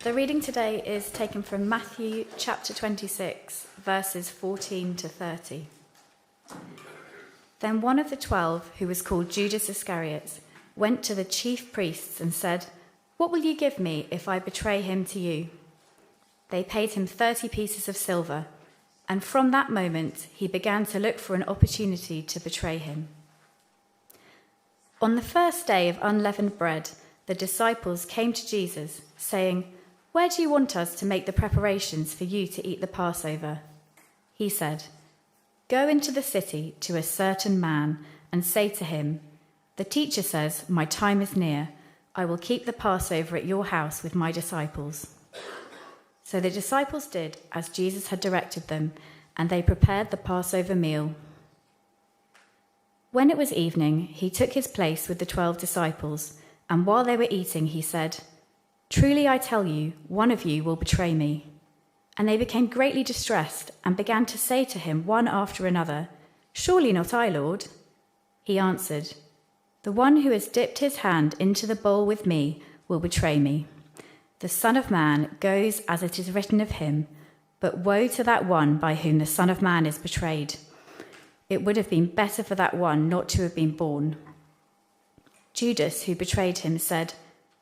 The reading today is taken from Matthew chapter 26, verses 14 to 30. Then one of the 12, who was called Judas Iscariot, went to the chief priests and said, "What will you give me if I betray him to you?" They paid him 30 pieces of silver, and from that moment he began to look for an opportunity to betray him. On the first day of unleavened bread, the disciples came to Jesus, saying, "Where do you want us to make the preparations for you to eat the Passover?" He said, "Go into the city to a certain man and say to him, 'The teacher says, my time is near. I will keep the Passover at your house with my disciples.'" So the disciples did as Jesus had directed them, and they prepared the Passover meal. When it was evening, he took his place with the 12 disciples, and while they were eating, he said, "Truly I tell you, one of you will betray me." And they became greatly distressed and began to say to him one after another, "Surely not I, Lord." He answered, "The one who has dipped his hand into the bowl with me will betray me. The Son of Man goes as it is written of him, but woe to that one by whom the Son of Man is betrayed. It would have been better for that one not to have been born." Judas, who betrayed him, said,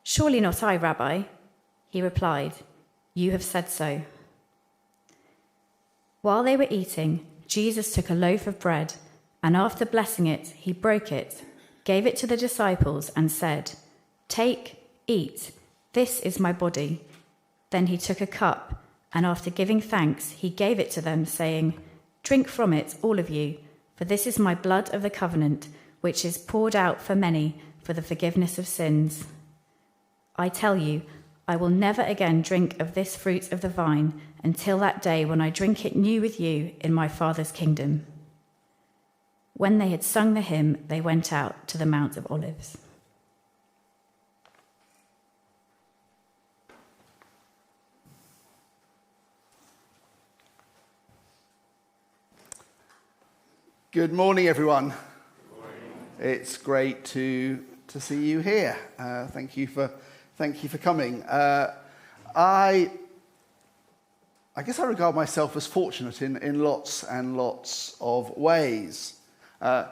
"Surely not I, Rabbi." He replied, "You have said so." While they were eating, Jesus took a loaf of bread, and after blessing it, he broke it, gave it to the disciples, and said, "Take, eat, this is my body." Then he took a cup, and after giving thanks, he gave it to them, saying, "Drink from it, all of you, for this is my blood of the covenant, which is poured out for many for the forgiveness of sins. I tell you, I will never again drink of this fruit of the vine until that day when I drink it new with you in my Father's kingdom." When they had sung the hymn, they went out to the Mount of Olives. Good morning, everyone. Good morning. It's great to see you here. Thank you for coming. I guess I regard myself as fortunate in lots and lots of ways. And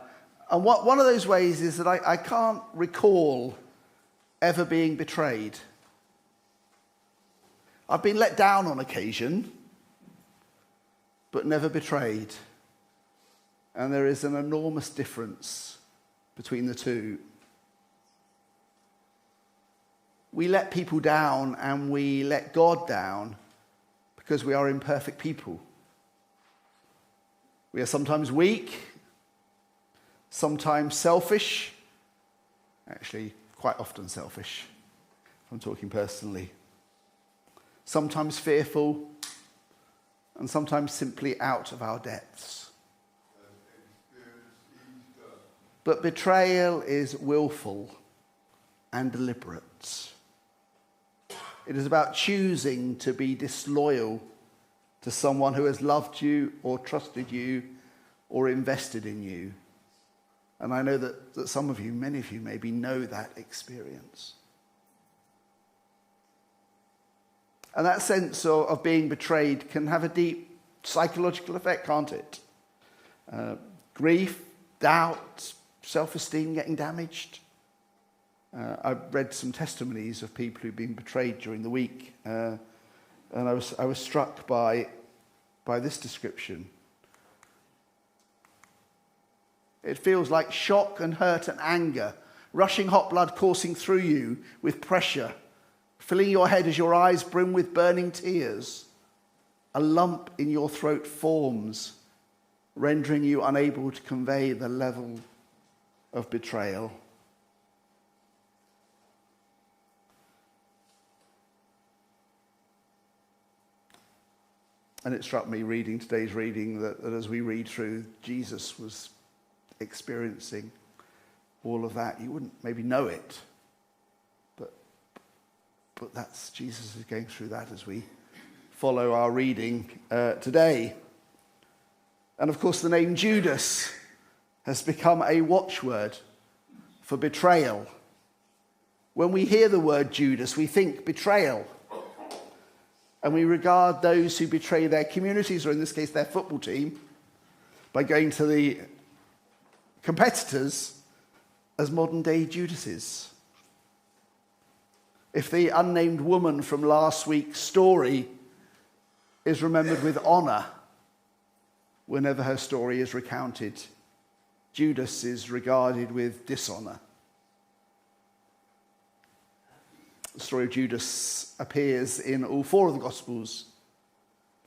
one of those ways is that I can't recall ever being betrayed. I've been let down on occasion, but never betrayed. And there is an enormous difference between the two. We let people down and we let God down because we are imperfect people. We are sometimes weak, sometimes selfish, actually quite often selfish, if I'm talking personally, sometimes fearful, and sometimes simply out of our depths. But betrayal is willful and deliberate. It is about choosing to be disloyal to someone who has loved you or trusted you or invested in you. And I know that some of you, many of you maybe know that experience. And that sense of being betrayed can have a deep psychological effect, can't it? Grief, doubt, self-esteem getting damaged. I've read some testimonies of people who've been betrayed during the week, and I was struck by this description. It feels like shock and hurt and anger, rushing hot blood coursing through you with pressure, filling your head as your eyes brim with burning tears. A lump in your throat forms, rendering you unable to convey the level of betrayal. And it struck me reading today's reading that as we read through, Jesus was experiencing all of that. You wouldn't maybe know it, but that's Jesus is going through that as we follow our reading today. And of course, the name Judas has become a watchword for betrayal. When we hear the word Judas, we think betrayal. And we regard those who betray their communities, or in this case their football team, by going to the competitors, as modern-day Judases. If the unnamed woman from last week's story is remembered with honour whenever her story is recounted, Judas is regarded with dishonour. The story of Judas appears in all four of the Gospels,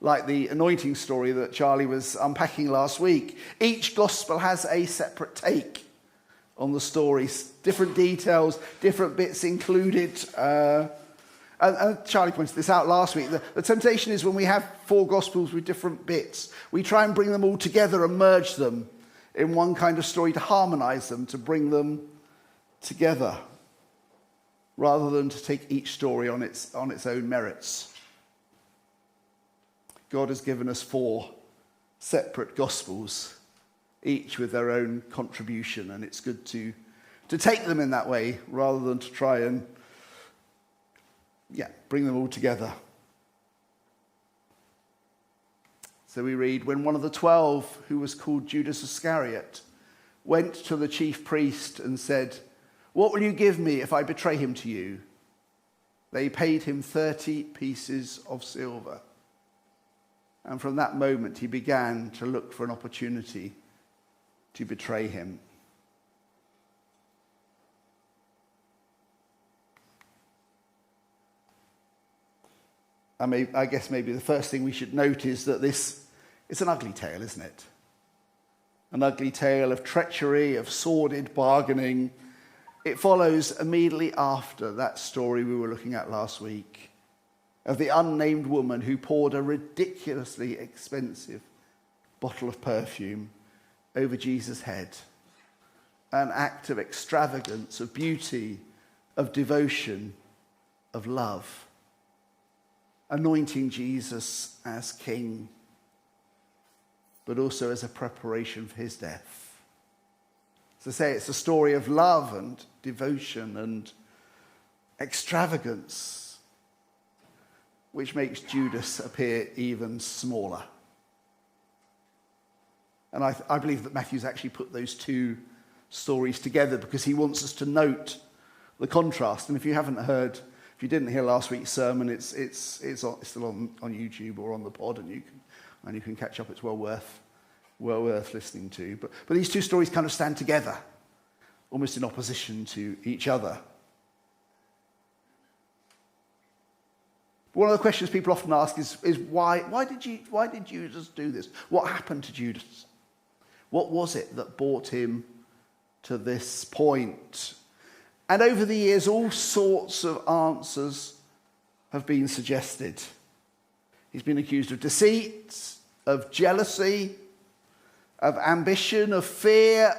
like the anointing story that Charlie was unpacking last week. Each Gospel has a separate take on the stories, different details, different bits included. And Charlie pointed this out last week. The temptation is when we have four Gospels with different bits, we try and bring them all together and merge them in one kind of story to harmonise them, to bring them together, rather than to take each story on its own merits. God has given us four separate Gospels, each with their own contribution, and it's good to take them in that way rather than to try and bring them all together. So we read, when one of the 12, who was called Judas Iscariot, went to the chief priest and said, "What will you give me if I betray him to you?" They paid him 30 pieces of silver. And from that moment, he began to look for an opportunity to betray him. I guess maybe the first thing we should note is that it's an ugly tale, isn't it? An ugly tale of treachery, of sordid bargaining. It follows immediately after that story we were looking at last week of the unnamed woman who poured a ridiculously expensive bottle of perfume over Jesus' head. An act of extravagance, of beauty, of devotion, of love. Anointing Jesus as king, but also as a preparation for his death. As I say, it's a story of love and devotion and extravagance, which makes Judas appear even smaller. And I believe that Matthew's actually put those two stories together because he wants us to note the contrast. And if you didn't hear last week's sermon, it's still on YouTube or on the pod, and you can catch up. It's well worth listening to. But these two stories kind of stand together, almost in opposition to each other. One of the questions people often ask is why did Judas do this? What happened to Judas? What was it that brought him to this point? And over the years, all sorts of answers have been suggested. He's been accused of deceit, of jealousy, of ambition, of fear,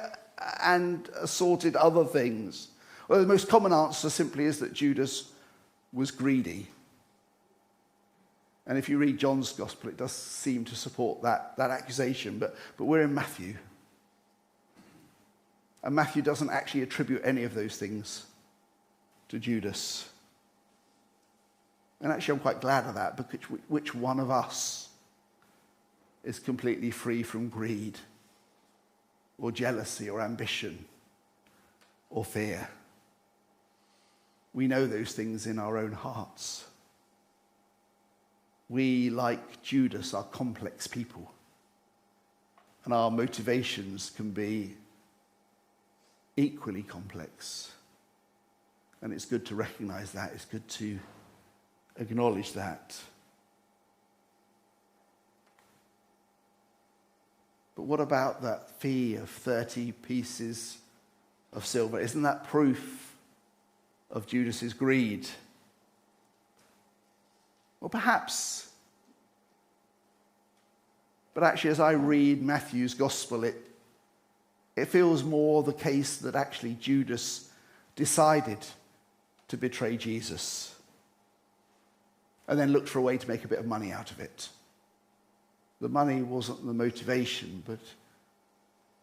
and assorted other things. Well, the most common answer simply is that Judas was greedy. And if you read John's gospel, it does seem to support that accusation. But we're in Matthew. And Matthew doesn't actually attribute any of those things to Judas. And actually, I'm quite glad of that, because which one of us is completely free from greed or jealousy or ambition or fear? We know those things in our own hearts. We, like Judas, are complex people. And our motivations can be equally complex. And it's good to recognize that. It's good to acknowledge that. But what about that fee of 30 pieces of silver? Isn't that proof of Judas's greed? Well, perhaps. But actually, as I read Matthew's gospel, it feels more the case that actually Judas decided to betray Jesus and then looked for a way to make a bit of money out of it. The money wasn't the motivation, but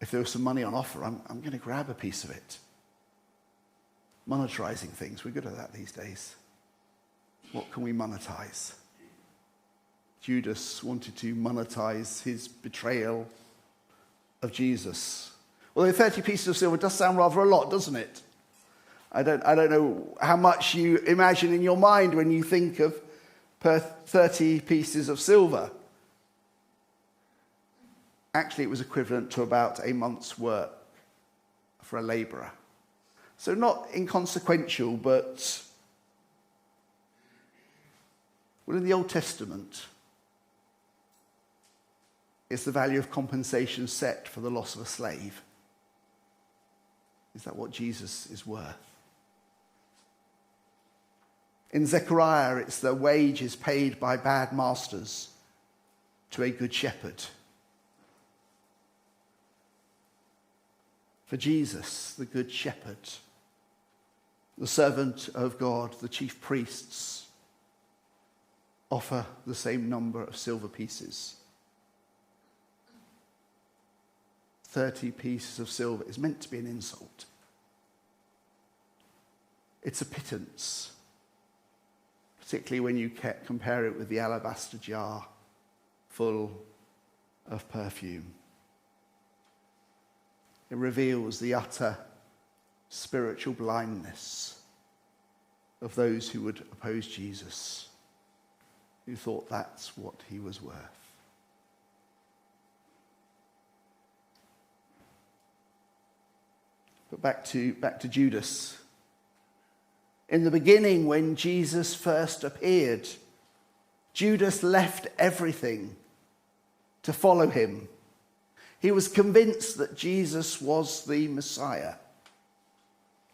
if there was some money on offer, I'm going to grab a piece of it. Monetizing things, we're good at that these days. What can we monetize? Judas wanted to monetize his betrayal of Jesus. Although 30 pieces of silver does sound rather a lot, doesn't it? I don't know how much you imagine in your mind when you think of 30 pieces of silver. Actually, it was equivalent to about a month's work for a labourer. So not inconsequential, but well, in the Old Testament, it's the value of compensation set for the loss of a slave. Is that what Jesus is worth? In Zechariah, it's the wages paid by bad masters to a good shepherd. For Jesus, the good shepherd, the servant of God, the chief priests, offer the same number of silver pieces. 30 pieces of silver is meant to be an insult. It's a pittance, particularly when you compare it with the alabaster jar full of perfume. It reveals the utter spiritual blindness of those who would oppose Jesus, who thought that's what he was worth. But back to Judas. In the beginning, when Jesus first appeared, Judas left everything to follow him. He was convinced that Jesus was the Messiah,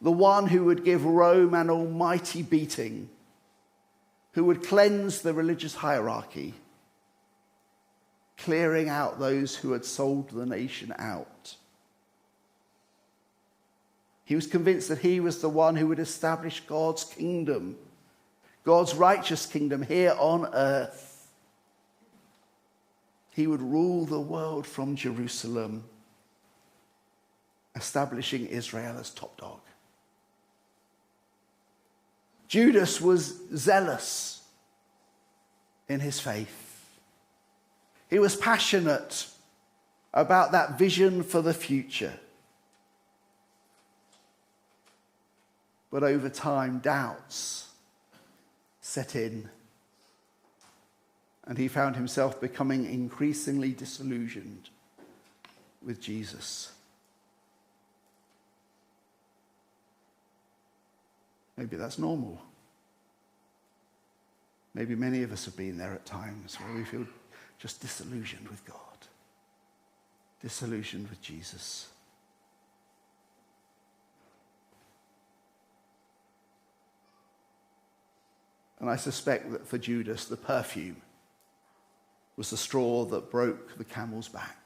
the one who would give Rome an almighty beating, who would cleanse the religious hierarchy, clearing out those who had sold the nation out. He was convinced that he was the one who would establish God's kingdom, God's righteous kingdom here on earth. He would rule the world from Jerusalem, establishing Israel as top dog. Judas was zealous in his faith. He was passionate about that vision for the future. But over time, doubts set in, and he found himself becoming increasingly disillusioned with Jesus. Maybe that's normal. Maybe many of us have been there at times where we feel just disillusioned with God, disillusioned with Jesus. And I suspect that for Judas, the perfume was the straw that broke the camel's back.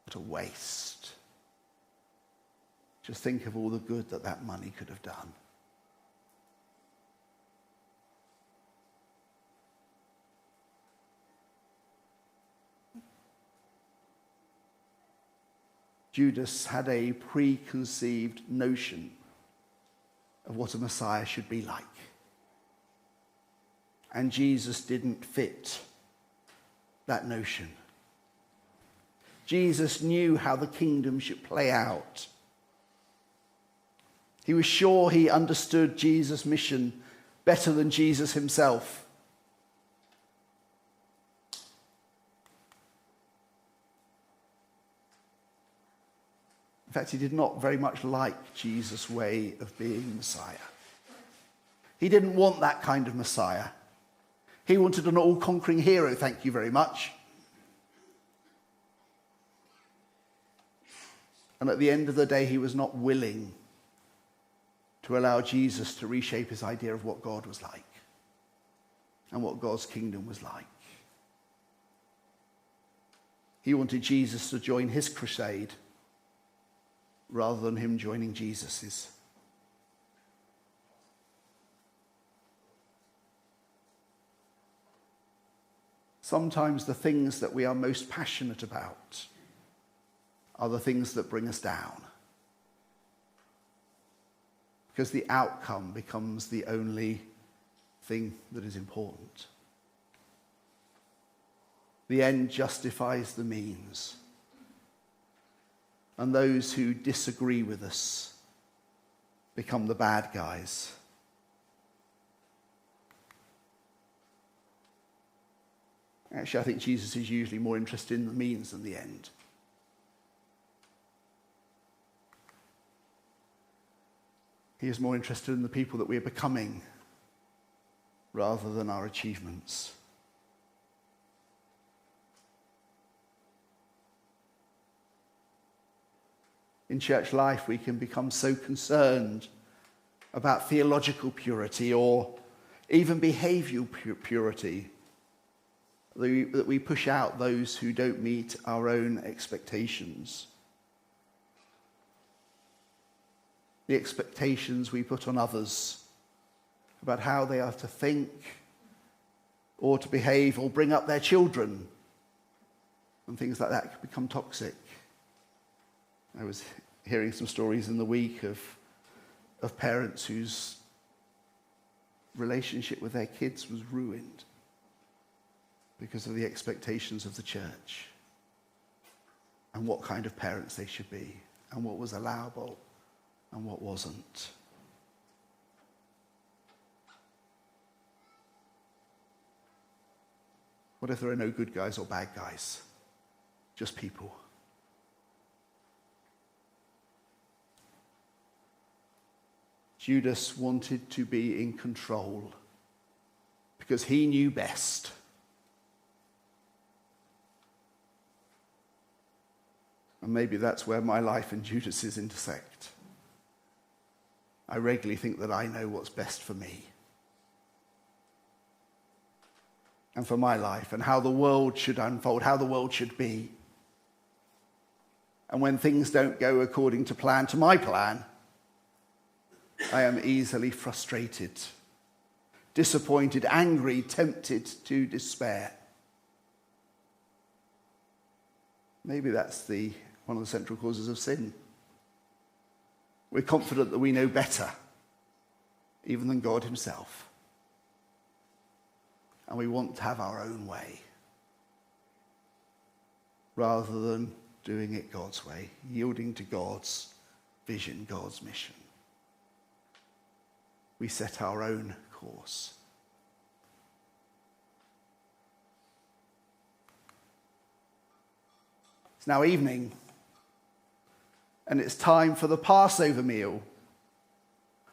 What a waste. Just think of all the good that money could have done. Judas had a preconceived notion of what a Messiah should be like. And Jesus didn't fit that notion. Jesus knew how the kingdom should play out. He was sure he understood Jesus' mission better than Jesus himself. In fact, he did not very much like Jesus' way of being Messiah. He didn't want that kind of Messiah. He wanted an all-conquering hero, thank you very much. And at the end of the day, he was not willing to allow Jesus to reshape his idea of what God was like and what God's kingdom was like. He wanted Jesus to join his crusade rather than him joining Jesus's. Sometimes the things that we are most passionate about are the things that bring us down, because the outcome becomes the only thing that is important. The end justifies the means. And those who disagree with us become the bad guys. Actually, I think Jesus is usually more interested in the means than the end. He is more interested in the people that we are becoming rather than our achievements. In church life, we can become so concerned about theological purity or even behavioural purity that we push out those who don't meet our own expectations. The expectations we put on others about how they are to think or to behave or bring up their children, and things like that can become toxic. I was hearing some stories in the week of parents whose relationship with their kids was ruined because of the expectations of the church and what kind of parents they should be and what was allowable and what wasn't. What if there are no good guys or bad guys? Just people. Judas wanted to be in control because he knew best. And maybe that's where my life and Judas's intersect. I regularly think that I know what's best for me and for my life and how the world should unfold, how the world should be. And when things don't go according to plan, to my plan, I am easily frustrated, disappointed, angry, tempted to despair. Maybe that's one of the central causes of sin. We're confident that we know better, even than God himself. And we want to have our own way, rather than doing it God's way, yielding to God's vision, God's mission. We set our own course. It's now evening, and it's time for the Passover meal.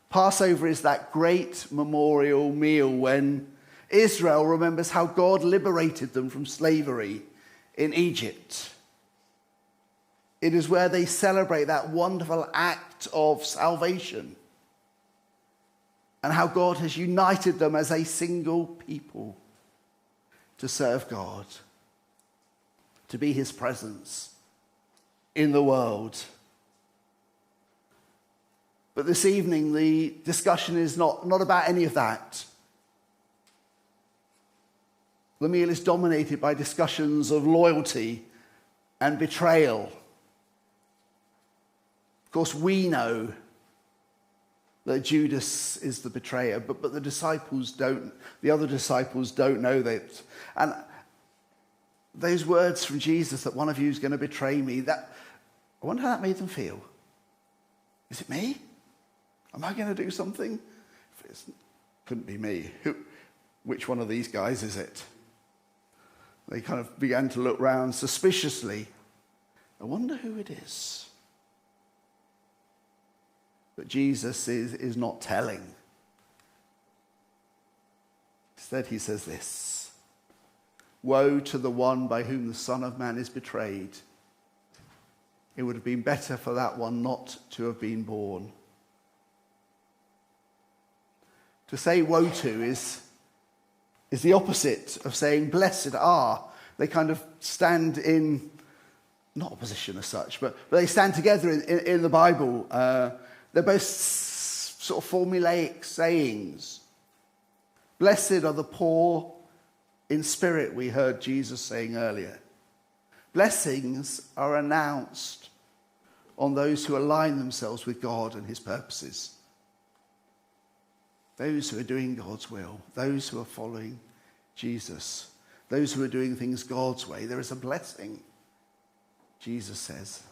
Passover is that great memorial meal when Israel remembers how God liberated them from slavery in Egypt. It is where they celebrate that wonderful act of salvation and how God has united them as a single people to serve God, to be his presence in the world. But this evening, the discussion is not about any of that. The meal is dominated by discussions of loyalty and betrayal. Of course, we know that Judas is the betrayer, but the disciples don't. The other disciples don't know that. And those words from Jesus that one of you is going to betray me, I wonder how that made them feel. Is it me? Am I going to do something? It couldn't be me. Which one of these guys is it? They kind of began to look round suspiciously. I wonder who it is. But Jesus is not telling. Instead, he says this: woe to the one by whom the Son of Man is betrayed. It would have been better for that one not to have been born. To say woe to is the opposite of saying blessed are. They kind of stand in, not opposition as such, but they stand together in the Bible. They're both sort of formulaic sayings. Blessed are the poor in spirit, we heard Jesus saying earlier. Blessings are announced on those who align themselves with God and his purposes. those who are doing God's will, those who are following Jesus, those who are doing things God's way, there is a blessing, Jesus says.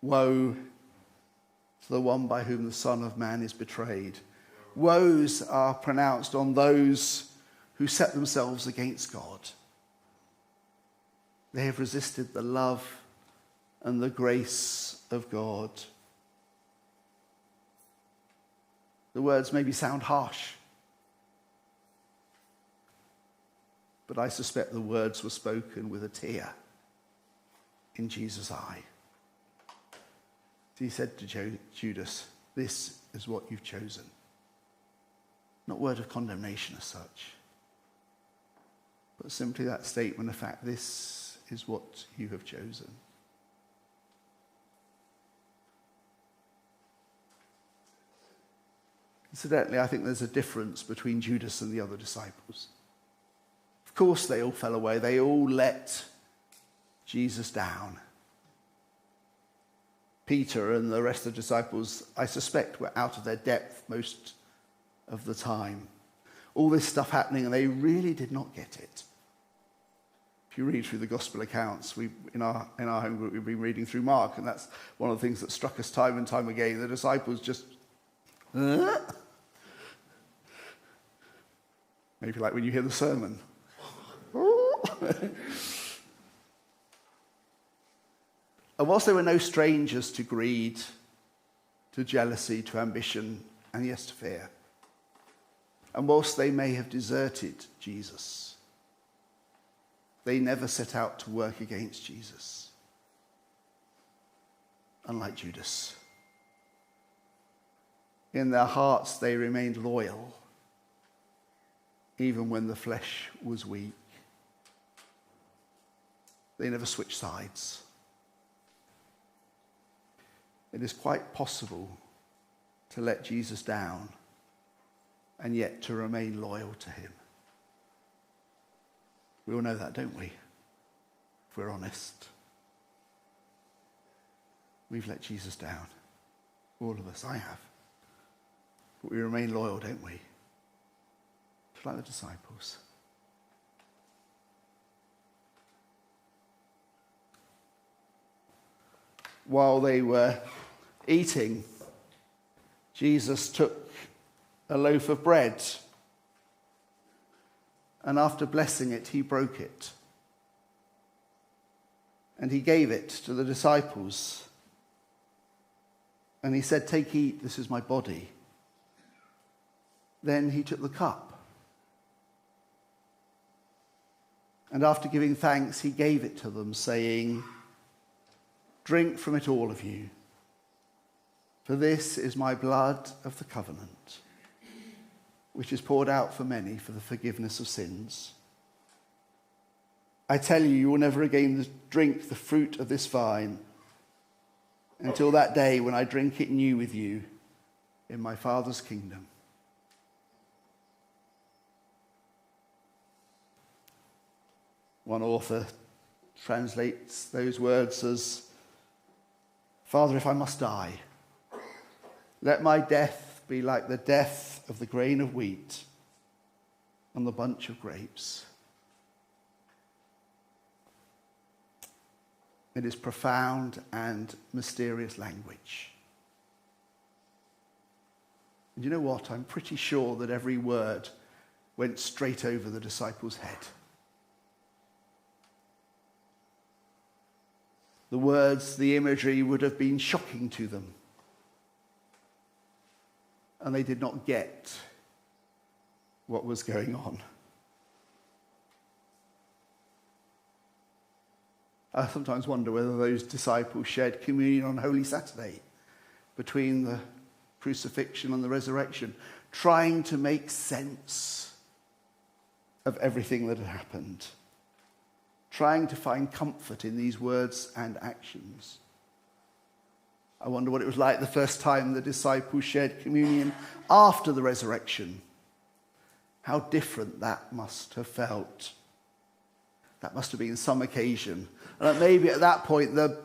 Woe to the one by whom the Son of Man is betrayed. Woes are pronounced on those who set themselves against God. They have resisted the love and the grace of God. The words maybe sound harsh, but I suspect the words were spoken with a tear in Jesus' eye. He said to Judas, "This is what you've chosen." Not word of condemnation as such, but simply that statement of fact, this is what you have chosen. Incidentally, I think there's a difference between Judas and the other disciples. Of course, they all fell away. They all let Jesus down. Peter and the rest of the disciples, I suspect, were out of their depth most of the time. All this stuff happening, and they really did not get it. If you read through the gospel accounts, in our home group, we've been reading through Mark, and that's one of the things that struck us time and time again. The disciples just, maybe like when you hear the sermon. And whilst they were no strangers to greed, to jealousy, to ambition, and yes, to fear, and whilst they may have deserted Jesus, they never set out to work against Jesus, unlike Judas. In their hearts, they remained loyal, even when the flesh was weak. They never switched sides. It is quite possible to let Jesus down and yet to remain loyal to him. We all know that, don't we? If we're honest. We've let Jesus down. All of us, I have. But we remain loyal, don't we? Just like the disciples. While they were eating, Jesus took a loaf of bread, and after blessing it, he broke it. And he gave it to the disciples. And he said, "Take, eat, this is my body." Then he took the cup. And after giving thanks, he gave it to them, saying, "Drink from it, all of you, for this is my blood of the covenant, which is poured out for many for the forgiveness of sins. I tell you, you will never again drink the fruit of this vine until that day when I drink it new with you in my Father's kingdom." One author translates those words as, "Father, if I must die, let my death be like the death of the grain of wheat on the bunch of grapes." It is profound and mysterious language. And you know what? I'm pretty sure that every word went straight over the disciples' head. The words, the imagery would have been shocking to them. And they did not get what was going on. I sometimes wonder whether those disciples shared communion on Holy Saturday between the crucifixion and the resurrection, trying to make sense of everything that had happened, trying to find comfort in these words and actions. I wonder what it was like the first time the disciples shared communion after the resurrection. How different that must have felt. That must have been some occasion. And maybe at that point the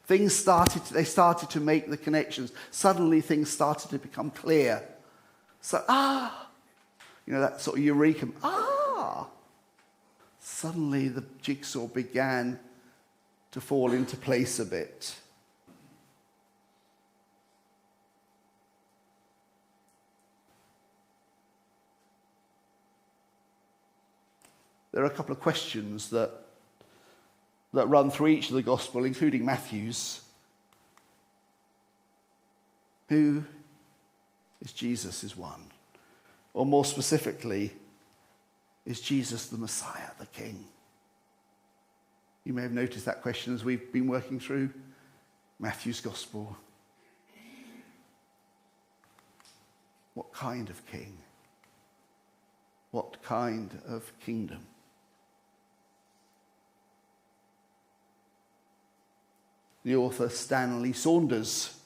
They started to make the connections. Suddenly things started to become clear. So, that sort of eureka. Suddenly the jigsaw began to fall into place a bit. There are a couple of questions that run through each of the gospel, including Matthew's. Who is Jesus is one. Or more specifically, is Jesus the Messiah, the King? You may have noticed that question as we've been working through Matthew's gospel. What kind of king? What kind of kingdom? The author Stanley Saunders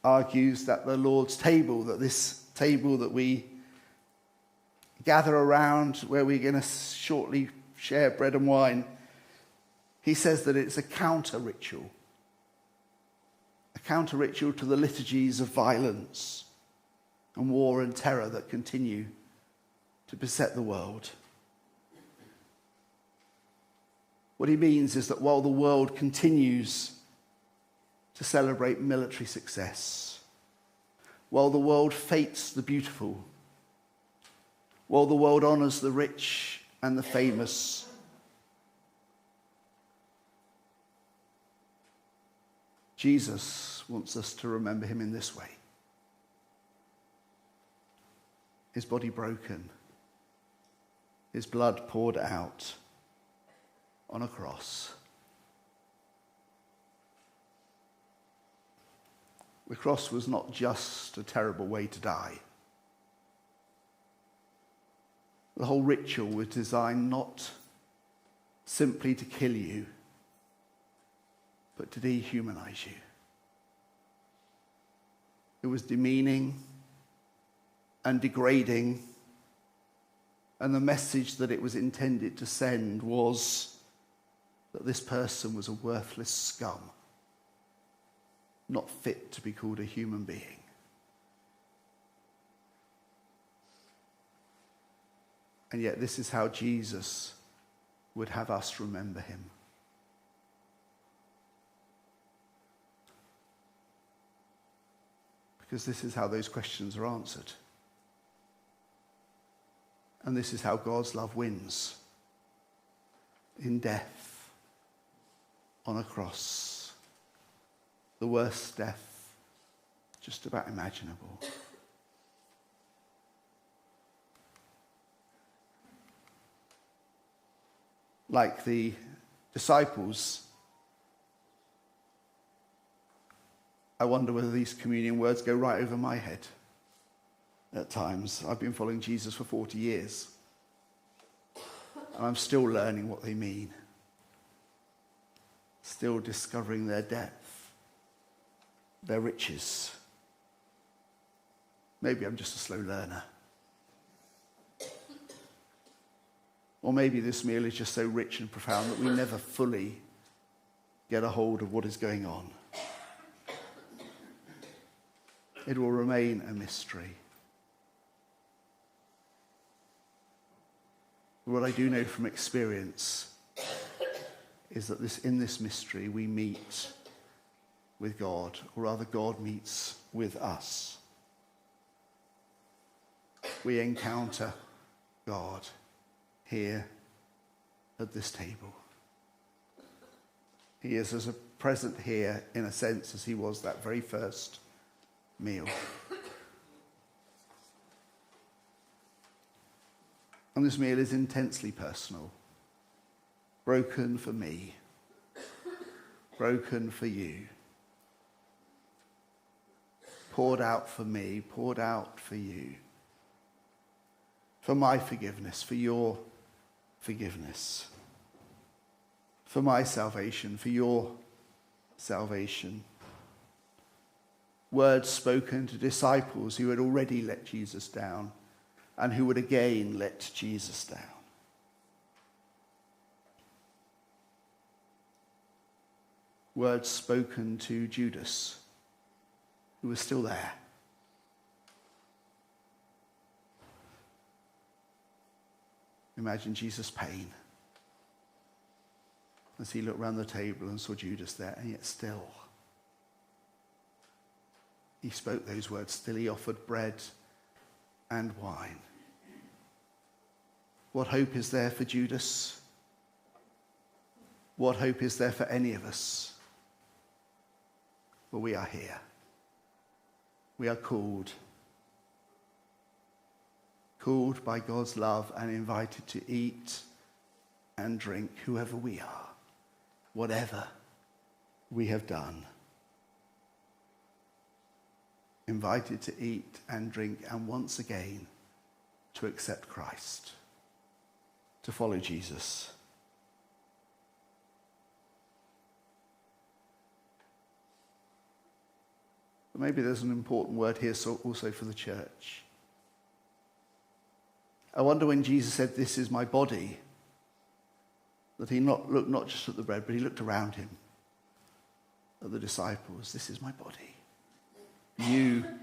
argues that the Lord's table, that this table that we gather around where we're going to shortly share bread and wine, he says that it's a counter-ritual. A counter-ritual to the liturgies of violence and war and terror that continue to beset the world. What he means is that while the world continues to celebrate military success, while the world fates the beautiful, while the world honors the rich and the famous, Jesus wants us to remember him in this way. His body broken, his blood poured out on a cross. The cross was not just a terrible way to die. The whole ritual was designed not simply to kill you, but to dehumanize you. It was demeaning and degrading, and the message that it was intended to send was that this person was a worthless scum, not fit to be called a human being. And yet this is how Jesus would have us remember him. Because this is how those questions are answered. And this is how God's love wins. In death. On a cross. The worst death just about imaginable. Like the disciples, I wonder whether these communion words go right over my head at times. I've been following Jesus for 40 years, and I'm still learning what they mean. Still discovering their depth, their riches. Maybe I'm just a slow learner. Or maybe this meal is just so rich and profound that we never fully get a hold of what is going on. It will remain a mystery. What I do know from experience is that in this mystery we meet with God, or rather God meets with us. We encounter God here at this table. He is as present here in a sense as he was that very first meal. And this meal is intensely personal. Broken for me. Broken for you. Poured out for me. Poured out for you. For my forgiveness. For your forgiveness. For my salvation. For your salvation. Words spoken to disciples who had already let Jesus down and who would again let Jesus down. words spoken to Judas, who was still there. Imagine Jesus' pain as he looked round the table and saw Judas there, and yet still he spoke those words. Still he offered bread and wine. What hope is there for Judas? What hope is there for any of us? Well, we are here. We are called by God's love and invited to eat and drink, whoever we are, whatever we have done. Invited to eat and drink, and once again to accept Christ, to follow Jesus. But maybe there's an important word here also for the church. I wonder when Jesus said, "This is my body," that he looked not just at the bread, but he looked around him, at the disciples. This is my body. You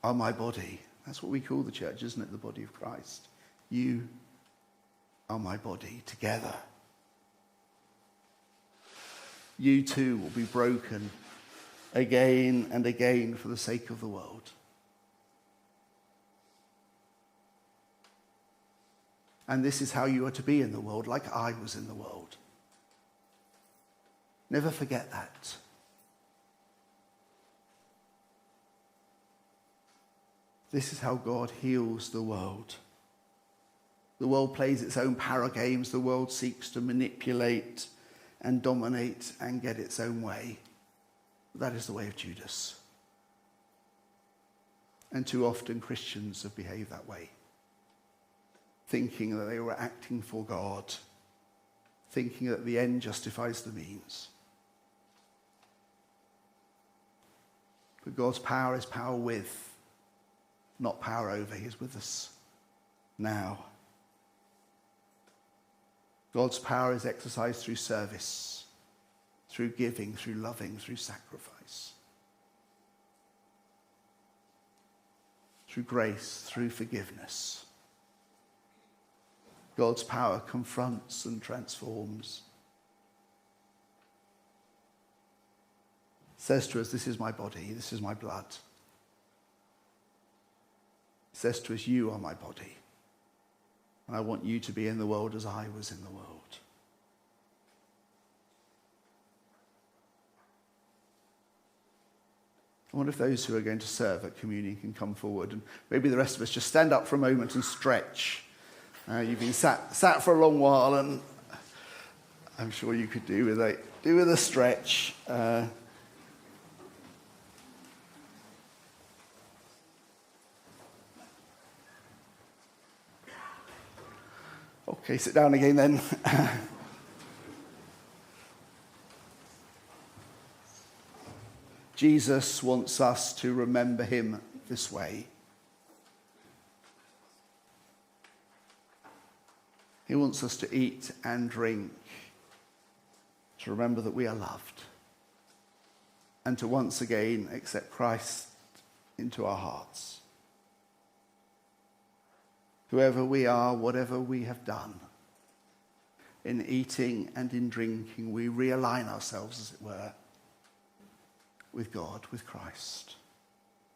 are my body. That's what we call the church, isn't it? The body of Christ. You are my body. Together, you too will be broken again and again for the sake of the world. And this is how you are to be in the world, like I was in the world. Never forget that. This is how God heals the world. The world plays its own power games. The world seeks to manipulate and dominate and get its own way. That is the way of Judas. And too often Christians have behaved that way, thinking that they were acting for God, thinking that the end justifies the means. But God's power is power with, not power over. He is with us now. God's power is exercised through service, through giving, through loving, through sacrifice, through grace, through forgiveness. God's power confronts and transforms. Says to us, "This is my body, this is my blood." Says to us, "You are my body, and I want you to be in the world as I was in the world." I wonder if those who are going to serve at communion can come forward, and maybe the rest of us just stand up for a moment and stretch. You've been sat for a long while, and I'm sure you could do with a stretch. Okay, sit down again then. Jesus wants us to remember him this way. He wants us to eat and drink, to remember that we are loved, and to once again accept Christ into our hearts. Whoever we are, whatever we have done, in eating and in drinking, we realign ourselves, as it were, with God, with Christ.